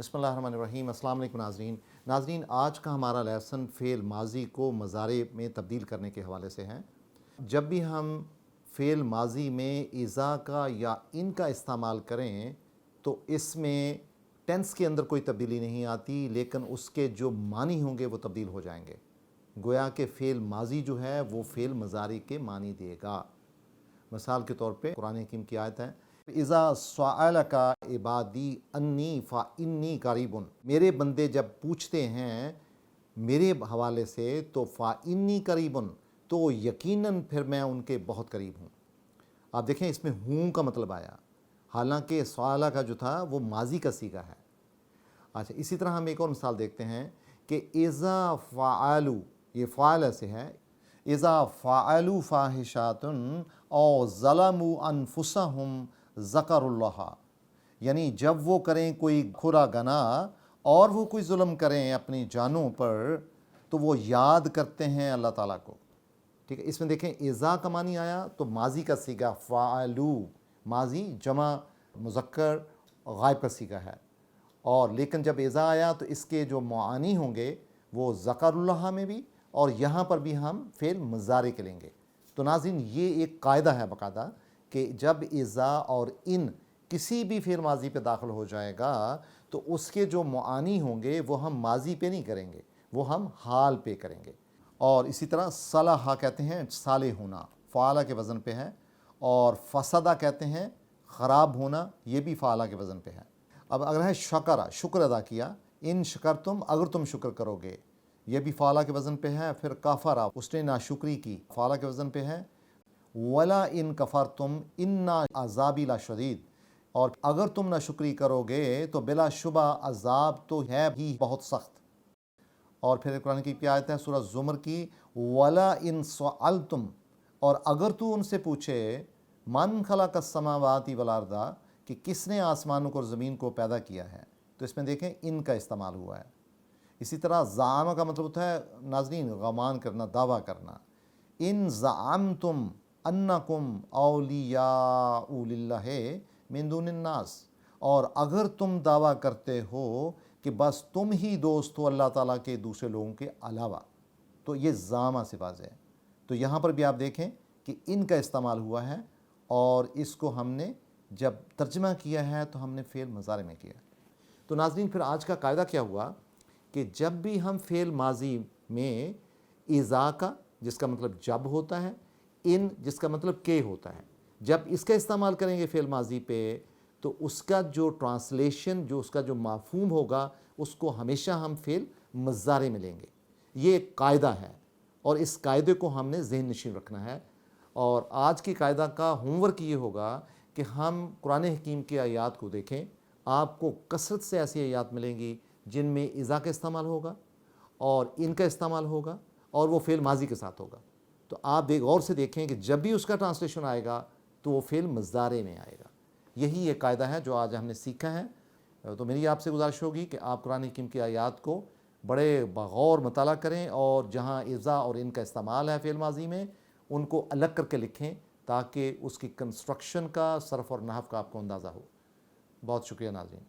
बिस्मिल्लाहिर्रहमानिर्रहीम। अस्सलाम वालेकुम नाज़रीन, आज का हमारा लेसन फ़ेल माजी को मज़ारे में तब्दील करने के हवाले से है। जब भी हम फ़ेल माजी में इज़ा का या इन का इस्तेमाल करें तो इसमें टेंस के अंदर कोई तब्दीली नहीं आती, लेकिन उसके जो मानी होंगे वो तब्दील हो जाएंगे। गोया कि फ़ेल माजी जो है वो फ़ेल मज़ारी के मानी देगा। मिसाल के तौर पे कुरान हकीम की आयत है, इज़ा सअलका इबादी अन्नी फ़इन्नी करीबुन, मेरे बंदे जब पूछते हैं मेरे हवाले से तो फ़इन्नी करीबुन, तो यकीनन फिर मैं उनके बहुत करीब हूँ। आप देखें इसमें हूँ का मतलब आया, हालांकि सअला का जो था वो माजी का सीगा है। अच्छा, इसी तरह हम एक और मिसाल देखते हैं कि इज़ा फ़अलू, ये फ़अल से है, इज़ा फ़अलू फ़ाहिशातुन औ ज़लमू अनफुसहुम ज़करुल्लाह, यानी जब वो करें कोई खुरा गनाह और वो कोई जुल्म करें अपनी जानों पर तो वो याद करते हैं अल्लाह ताला को। ठीक है, इसमें देखें इज़ा का मानी आया तो माजी का सीगा फ़अलू, माजी जमा मुज़क्कर गायब का सीगा है, और लेकिन जब इज़ा आया तो इसके जो मुआनी होंगे वो ज़करुल्लाह में भी और यहाँ पर भी हम फ़ेल मज़ारे के लेंगे। तो नाज़रीन, ये एक कायदा है बाकायदा कि जब इज़ा और इन किसी भी फ़ेल माजी पे दाखिल हो जाएगा तो उसके जो मुआनी होंगे वो हम माजी पे नहीं करेंगे, वो हम हाल पे करेंगे। और इसी तरह सलाहा कहते हैं साले होना, फ़ाला के वज़न पे है, और फसदा कहते हैं ख़राब होना, ये भी फ़ाला के वज़न पे है। अब अगर है शकरा, शुक्र अदा किया, इन शकर तुम, अगर तुम शुक्र करोगे, ये भी फ़ाला के वज़न पे है। फिर कफ़रा, उसने नाशुक्री की, फ़ाला के वज़न पे है। वला इन कफ़र तुम इन्ना अज़ाबी ला शदीद, और अगर तुम नाशुक्री करोगे तो बिलाशुबा अज़ाब तो है भी बहुत सख्त। और फिर कुरान की आयत है सूरह ज़ुमर की, वला इन सअलतुम, और अगर तू उनसे पूछे मन खलक़स समावाति वल अर्दा, कि किसने आसमानों को और ज़मीन को पैदा किया है, तो इसमें देखें इन का इस्तेमाल हुआ है। इसी तरह ज़ामा का मतलब होता है नाज़रीन गमान करना, दावा करना। इन ज़अमतुम अन्नकुम औलियाउ लिल्लाहि मिन दुनिन नास, और अगर तुम दावा करते हो कि बस तुम ही दोस्त हो अल्लाह ताला के दूसरे लोगों के अलावा, तो ये ज़ामा से वाज़ेह है। तो यहाँ पर भी आप देखें कि इन का इस्तेमाल हुआ है, और इसको हमने जब तर्जमा किया है तो हमने फ़ेल मज़ारे में किया। तो नाज़रीन, फिर आज का कायदा क्या हुआ कि जब भी हम फ़ेल माजी में इज़ा का, जिसका मतलब जब होता है, इन जिसका मतलब के होता है, जब इसका इस्तेमाल करेंगे फ़ेल माजी पे तो उसका जो ट्रांसलेशन, जो उसका जो माफ़ूम होगा, उसको हमेशा हम फ़ेल मज़ारे में लेंगे। ये एक कायदा है और इस कायदे को हमने ज़हन नशीन रखना है। और आज की कायदा का होमवर्क ये होगा कि हम कुरान हकीम की आयात को देखें। आपको कसरत से ऐसी आयात मिलेंगी जिनमें इज़ा का इस्तेमाल होगा और इनका इस्तेमाल होगा और वो फ़ेल माजी के साथ होगा। तो आप गौर से देखें कि जब भी उसका ट्रांसलेशन आएगा तो वो फ़ेल मज़ारे में आएगा। यही एक कायदा है जो आज हमने सीखा है। तो मेरी आपसे गुजारिश होगी कि आप कुरान हकीम की आयात को बड़े बगौर मताला करें और जहाँ इज़ा और इनका इस्तेमाल है फ़ेल माजी में, उनको अलग करके लिखें ताकि उसकी कंस्ट्रक्शन का, सरफ़ और नहव का आपको अंदाज़ा हो। बहुत शुक्रिया नाज़रीन।